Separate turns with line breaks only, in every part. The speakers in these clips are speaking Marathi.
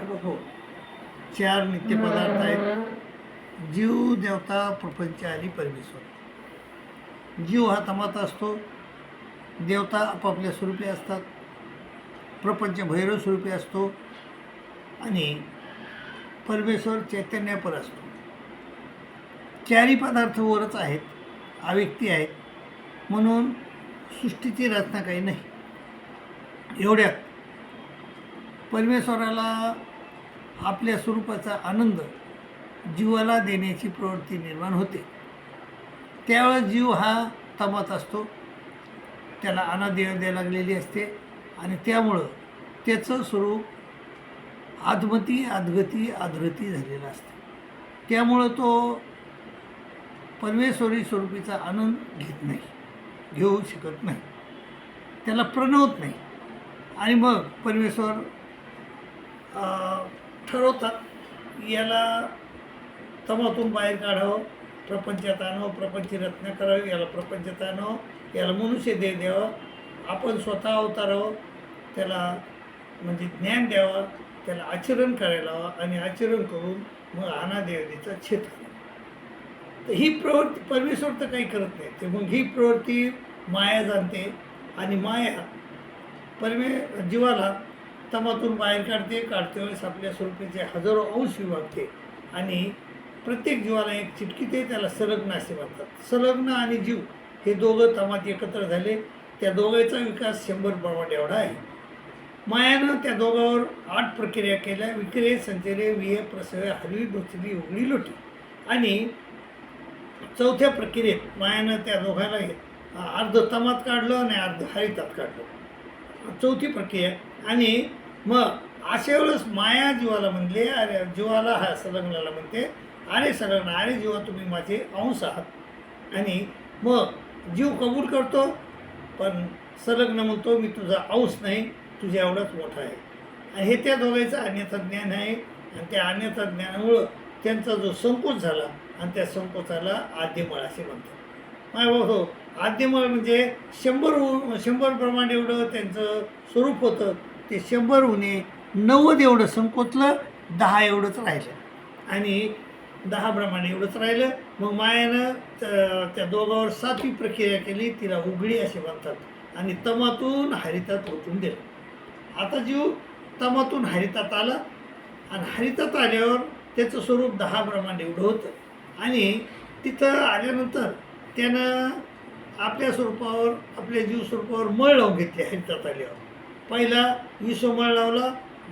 बघो, 4 नित्यपदार्थ आहेत. जीव, देवता, प्रपंच आणि परमेश्वर. जीव हा तमाचा असतो, देवता आपापल्या स्वरूपी असतात, प्रपंच भैरव स्वरूपी असतो आणि परमेश्वर चैतन्यपर असतो. 4ही पदार्थ वरच आहेत, अव्यक्ती आहेत, म्हणून सृष्टीची रचना काही नाही. एवढ्यात परमेश्वराला आपल्या स्वरूपाचा आनंद जीवाला देण्याची प्रवृत्ती निर्माण होते. त्यावेळेस जीव हा तमात असतो, त्याला अनादि द्यायला लागलेली असते आणि त्यामुळं त्याचं स्वरूप आदमती अधगती अधरती झालेलं असतं. त्यामुळं तो परमेश्वरी स्वरूपीचा आनंद घेत नाही, घेऊ शकत नाही, त्याला प्रणवत नाही. आणि मग परमेश्वर ठरवतात याला तमातून बाहेर काढावं, प्रपंचात आणावं, प्रपंच रचना करावी, याला प्रपंचात आणावं, याला मनुष्य देह द्यावा, आपण स्वतः अवतारावं, त्याला म्हणजे ज्ञान द्यावं, त्याला आचरण करायला हवं आणि आचरण करून मग अनादेवतेचा छेद करावा. तर ही प्रवृत्ती परमेश्वर तर काही करत नाही. ते मग ही प्रवृत्ती माया जाणते आणि माया जीवाला तमातून बाहेर काढते वेळेस आपल्या स्वरूपाचे हजारो अंश विभागते आणि प्रत्येक जीवाला एक चिटकीते, त्याला संलग्न असे म्हणतात. संलग्न आणि जीव हे दोघं तमात एकत्र झाले, त्या दोघांचा विकास 100 प्रमाण एवढा आहे. मायानं त्या दोघांवर 8 प्रक्रिया केल्या: विक्रे, संचरे, विहे, प्रसवे, हलवी, डोचली, उघडी, लोटी. आणि 4थ्या प्रक्रियेत मायानं त्या दोघांना अर्ध तमात काढलं आणि अर्ध हरितात काढलं. 4थी प्रक्रिया. आणि मग अशा वेळेस माया जीवाला म्हणले, अरे जीवाला हा संलग्नाला म्हणते, अरे संलग्न, अरे जीवा तुम्ही माझे अंश आहात. आणि मग जीव कबूल करतो, पण संलग्न म्हणतो मी तुझा अंश नाही, तुझ्या एवढाच मोठा आहे. आणि हे त्या दोघांचं अन्यथा ज्ञान आहे. आणि त्या अन्यथा ज्ञानामुळं त्यांचा जो संकोच झाला आणि त्या संकोचाला आद्यमळ असे म्हणतात. हो, आद्यमळ म्हणजे 100 प्रमाण एवढं त्यांचं स्वरूप होतं, ते 100 होणे 90 एवढं संकोचलं, 10 एवढंच राहिलं आणि 10 प्रमाणे एवढंच राहिलं. मग मायानं त्या दोघांवर 7वी प्रक्रिया केली, तिला उघडी असे म्हणतात आणि तमातून हरितात ओतून दिलं. आता जीव तमातून हरितात आला आणि हरितात आल्यावर त्याचं स्वरूप 10 प्रमाण एवढं होतं आणि तिथं आल्यानंतर त्यानं आपल्या स्वरूपावर, आपल्या जीव स्वरूपावर मळ लावून घेतले. हरितात आल्यावर पहिला 20 मळ लावला,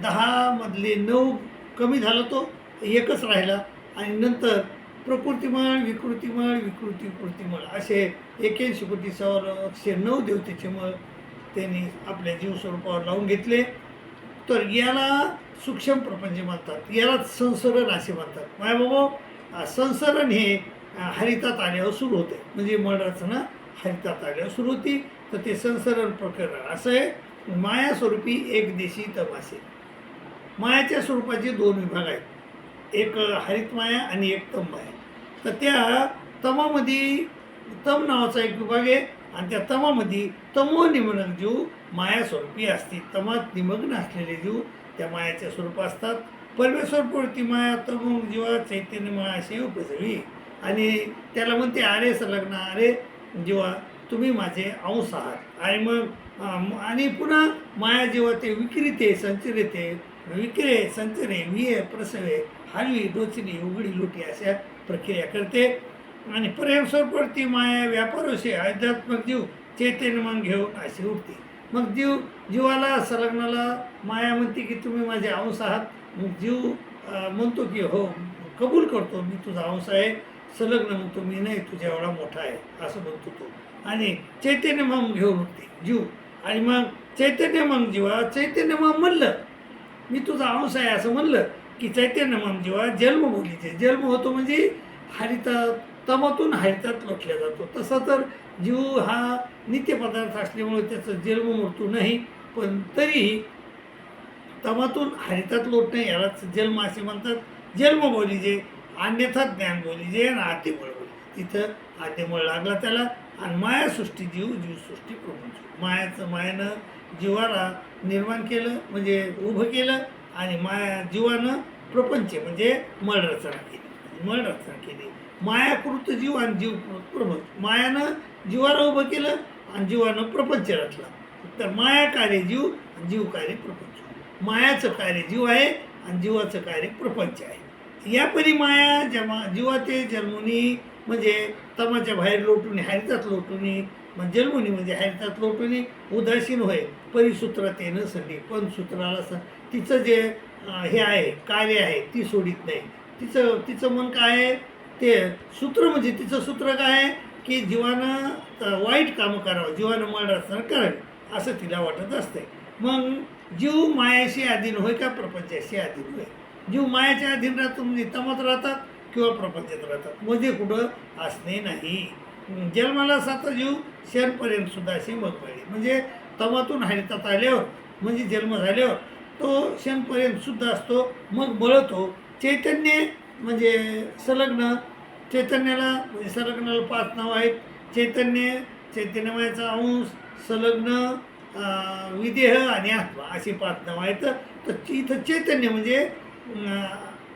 10 मधले 9 कमी झाला, तो एकच राहिला. आणि नंतर प्रकृतिमळ, विकृतिमळ, विकृतिमळ असे 81,9 देवतेचे मळ त्यांनी आपल्या जीव स्वरूपावर लावून घेतले. तर याला सूक्ष्म प्रपंच म्हणतात, याला संसरण असे म्हणतात. माय बाबा, संसरण हे हरितात आल्यावर सुरू होते, म्हणजे मळ रचना हरितात आल्यावर सुरू होती. तर ते संसरण प्रकरण असं आहे. माया स्वरूपी एक देशी तमासे. मायाच्या स्वरूपाचे 2 विभाग आहेत, एक हरित माया आणि एक तम माया. तर त्या तमामध्ये तम नावाचा एक विभाग आहे आणि त्या तमामध्ये तमोनिमग्न जीव माया स्वरूपी असते. तमात निमग्न असलेले जीव त्या मायाच्या स्वरूप असतात. परमेश्वर प्रवृत्ती माया तम जीवा चैतन्य माया अशी उपजवी आणि त्याला म्हणते, अरे संलग्न, अरे जीवा तुम्ही माझे अंश आहात. आणि मग आणि पुन्हा माया जेव्हा ते विक्रीते, संचरिते, विक्रे, संचरे, विये, प्रसवे, हलवी, डोचणी, उघडी, लोटी अशा प्रक्रिया करते. आणि परमेश्वर प्रवृत्ती माया व्यापारोशे आध्यात्मिक जीव चैतन्य मग घेऊन अशी उठते. मग जीवाला संलग्नाला माया म्हणते की तुम्ही माझे अंश आहात. मग जीव म्हणतो की हो, कबूल करतो, मी तुझा अंश आहे. संलग्न म्हणतो मी नाही, तुझ्या एवढा मोठा आहे असं म्हणतो तो. आणि चैतन्य मग घेऊन उठते जीव. आणि मग चैतन्य मग जीवा, चैतन्य मग म्हणलं मी तुझा अंश आहे असं म्हणलं की चैतन्य मग जीवा जन्म बोलीचे जन्म होतो, म्हणजे हरितात, तमातून हरितात लोटल्या जातो. तसा तर जीव हा नित्यपदार्थ असल्यामुळे त्याचं जन्म मृत्यू नाही, पण तरीही तमातून हरितात लोटणे यालाच जन्म असे म्हणतात. जन्म बोलीजे, अन्यथा ज्ञान बोलीजे आणि आद्यमळ बोली. तिथं आद्यमळ लागला त्याला. आणि मायासृष्टी जीव, जीवसृष्टी प्रपंच. मायानं जीवाला निर्माण केलं, म्हणजे उभं केलं आणि जीवानं प्रपंच म्हणजे मळरचना केली. मळरचना केली. मायाकृत जीव आणि जीवकृत प्रपंच. मायानं जीवाला उभं केलं आणि जीवानं प्रपंच रचला. तर माया कार्य जीव आणि जीव कार्य प्रपंच. मायाचं कार्य जीव आहे आणि जीवाचं कार्य प्रपंच आहे. यापरी माया जीवाते जन्मुनी म्हणजे तमाच्या बाहेर लोटुनी हरितात लोटुनी जन्मुनी म्हणजे हरितात लोटुनी उदासीन होय परिसूत्रतेनं संधी. पण सूत्राला तिचं जे हे आहे कार्य आहे ती सोडित नाही. तिचं मन काय आहे ते सूत्र म्हणजे तिचं सूत्र काय आहे की जीवानं वाईट कामं करावं, जीवानं मळरचना करावी असं तिला वाटत असते. मग जीव मायाशी अधीन होय का प्रपंचाशी अधीन होय? जीव मायाच्या अधीन राहतो म्हणजे तमात राहतात किंवा प्रपंचात राहतात, मध्ये कुठं असणे नाही. जन्माला सात जीव क्षणपर्यंत सुद्धा अशी मगमळी म्हणजे तमातून हरितात आल्यावर म्हणजे जन्म झाल्यावर तो क्षणपर्यंत सुद्धा असतो, मग बळतो. चैतन्य म्हणजे संलग्न, चैतन्याला म्हणजे संलग्नाला 5 नावं आहेत. चैतन्यमयाचा अंश, संलग्न, विदेह आणि आत्मा अशी 5 नावं आहेत. तर इथं चैतन्य म्हणजे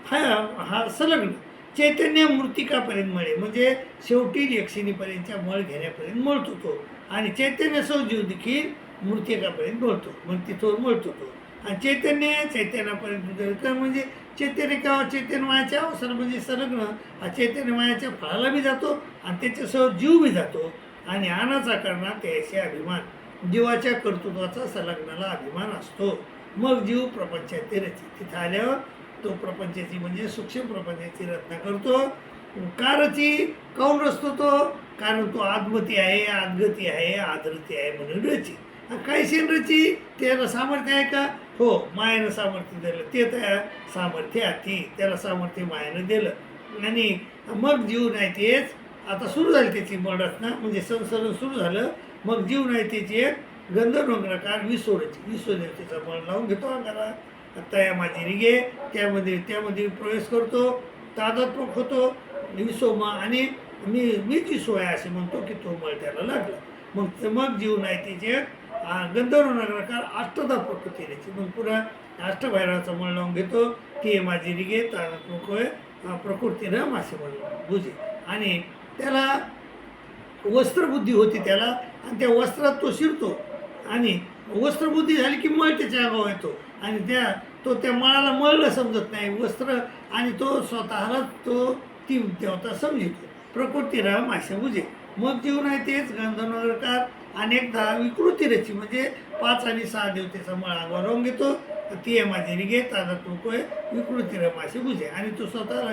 हा संलग्न. चैतन्य मृतिकापर्यंत मळे म्हणजे शेवटी यक्षिणीपर्यंतच्या मळ घेण्यापर्यंत मळतो तो. आणि चैतन्य सौजीव देखील मृतिकापर्यंत मळतो म्हणजे तिथं मळतो तो. आणि चैतन्यापर्यंत म्हणजे चैतन्यमायाच्या अवसर म्हणजे संलग्न चैतन्यमायाच्या फळाला बी जातो आणि त्याच्यासह जीव बी जातो. आणि आनाचा करणार त्याचे अभिमान, जीवाच्या कर्तृत्वाचा संलग्नाला अभिमान असतो. मग जीव प्रपंचाची रची. तिथं आल्यावर तो प्रपंचाची म्हणजे सूक्ष्म प्रपंचाची रचना करतो. कारची काऊन रचतो तो? कारण तो आत्मती आहे, आदगती आहे, आदरती आहे म्हणून रची. काय शेण रची? त्याला सामर्थ्य आहे का? हो, मायानं सामर्थ्य दिलं. ते त्या सामर्थ्य अति, त्याला सामर्थ्य मायानं दिलं. आणि मग जीव नाही तेच आता सुरू झाली त्याची रचना म्हणजे संसर्ग सुरू झालं. मग जीव नाही त्याची एक गंधर्वकार विश्वदेवतेचा मळ लावून घेतो अंगाला. तया माझी रिगे त्यामध्ये प्रवेश करतो, तादात्मक होतो विश्वमा आणि मी जी सोय असे म्हणतो की तो मळ त्याला लागला. मग जीव नाही त्याचे गंधर्व नगरकार अष्टदा प्रकृती द्यायची. मग पुन्हा अष्टभैरवाचा मळ लावून घेतो. ती माझी रिगे तादात्मक होय प्रकृतीनं मासे म्हणून बुजे. आणि त्याला वस्त्रबुद्धी होती त्याला आणि त्या वस्त्रात तो शिरतो. आणि वस्त्रबुद्धी झाली की मळ त्याच्या अंगावर येतो आणि त्या मळाला मळलं समजत नाही वस्त्र आणि तो स्वतःला ती देवता समजितो. प्रकृती राम असे बुजे. मग जीवन आहे तेच गंधर्वकार अनेकदा विकृती रची म्हणजे 5 आणि 6 देवतेचा मळ अंगावर लावून घेतो. ती माझी रिगे तादात्मक होय विकृती रम असे बुजे. आणि तो स्वतःला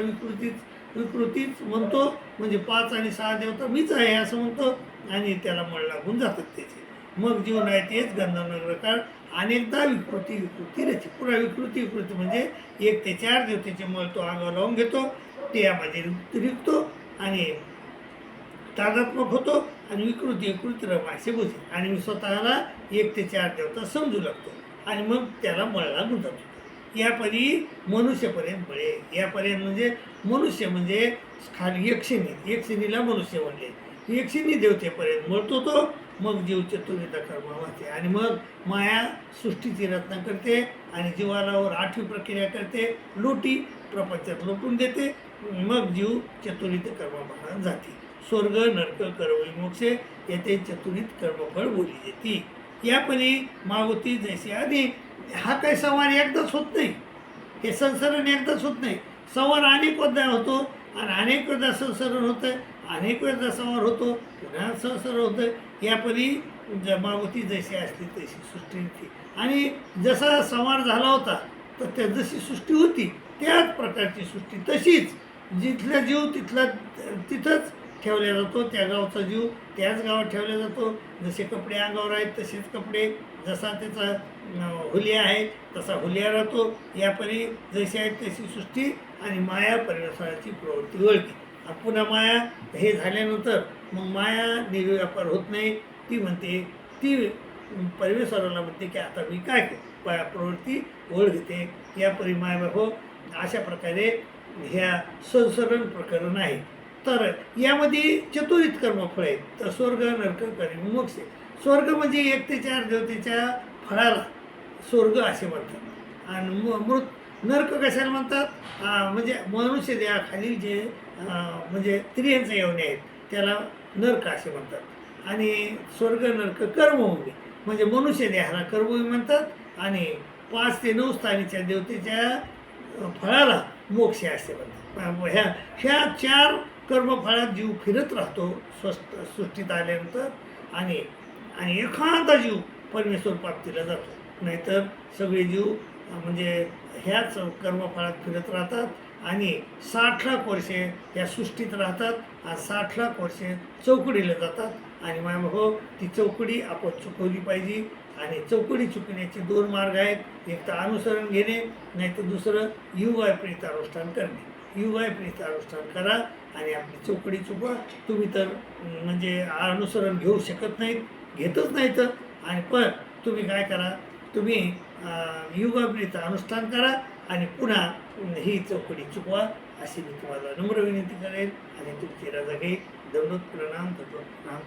विकृतीच म्हणतो म्हणजे 5 आणि 6 देवता मीच आहे असं म्हणतो आणि त्याला मळ लागून जातात त्याचे. मग जीवन आहे तेच गंधर्वकार अनेकदा विकृती रची. पुन्हा विकृती म्हणजे 1 ते 4 देवतेचे मळ तो अंगावर लावून घेतो. ते यामध्ये रिकतो आणि तादात्मक होतो आणि विकृती रमायचे बुजे. आणि मी स्वतःला 1 ते 4 देवता समजू लागतो आणि मग त्याला मळ लागून जातो. यापरी मनुष्यपर्यंत मळे. यापर्यंत म्हणजे मनुष्य म्हणजे खाली यक्षिणीला मनुष्य म्हणले. यक्षिणी देवतेपर्यंत मळतो तो. मग जीव चतुर्विध कर्म वाहते आणि मग माया सृष्टीची रचना करते आणि जीवालावर 8वी प्रक्रिया करते. लोटी प्रपंचात लोटून देते. मग जीव चतुर्विध कर्म जाते. स्वर्ग नरक करवई मोक्षे येथे चतुर्विध कर्मफळ बोली देती. यापरी मागोती जैसे आधी. हा काही संवार एकदाच होत नाही. हे संसरण एकदाच होत नाही. संवार अनेक वेळा होतो आणि अनेक वेळा संसरण होतं आहे. अनेक वेळा संवार होतो पुन्हा संसरण होतं. यापरी मागोती जैसी असली तशी सृष्टी होती. आणि जसा संवार झाला होता तर त्या जशी सृष्टी होती त्याच प्रकारची सृष्टी तशीच जिथला जीव तिथंच ठेवला जातो. त्या गावचा जीव त्याच गावात ठेवला जातो. जसे कपडे अंगावर आहेत तसेच कपडे, जसा त्याचा हुलिया आहे तसा हुलिया राहतो. यापरी जशी आहे तशी सृष्टी आणि माया परिणामाची प्रवृत्ती ओळखी. पुन्हा माया हे झाल्यानंतर मग माया निर्व्यापार होत नाही. ती म्हणते ती परमेश्वराला म्हणते की आता मी काय करू, प्रवृत्ती ओळखते. यापरी माया हो अशा प्रकारे ह्या संसरण प्रकरण आहे. तर यामध्ये चतुर्विध कर्मफळ आहेत. तर स्वर्ग नरक करी मोक्ष. स्वर्ग म्हणजे 1 ते 4 देवतेच्या फळाला स्वर्ग असे म्हणतात. आणि मृत नरक कशाला म्हणतात? म्हणजे मनुष्य देहाखालील जे म्हणजे त्रियांचे योनी आहेत त्याला नरक असे म्हणतात. आणि स्वर्ग नरक कर्मभूमी म्हणजे मनुष्य देहाला कर्मभूमी म्हणतात आणि 5 ते 9 स्थानीच्या देवतेच्या फळाला मोक्ष असे म्हणतात. ह्या 4 कर्मफळात जीव फिरत राहतो सृष्टीत आल्यानंतर आणि आणि एखादा जीव परमेश्वर प्राप्तीला जातो. नाहीतर सगळे जीव म्हणजे ह्याच कर्मफळात फिरत राहतात आणि 60 लाख वर्षे या सृष्टीत राहतात आणि 60 लाख वर्षे चौकडीला जातात. आणि हो ती चौकडी आपण चुकवली पाहिजे. आणि चौकडी चुकण्याचे 2 मार्ग आहेत. एक तर अनुसरण घेणे, नाही तर दुसरं युवाय प्रीत अनुष्ठान करणे. युवाय प्रीत अनुष्ठान करा आणि आपली चौकडी चुकवा. तुम्ही तर म्हणजे अनुसरण घेऊ शकत नाहीत, घेतच नाही तर. आणि पण तुम्ही काय करा, तुम्ही युगाप्रीत अनुष्ठान करा आणि पुन्हा ही चौकडी चुकवा अशी मी तुम्हाला नम्र विनंती करेन. आणि तुमची रजा घेईल. दंडोत प्रणाम, दंडोत प्रणाम.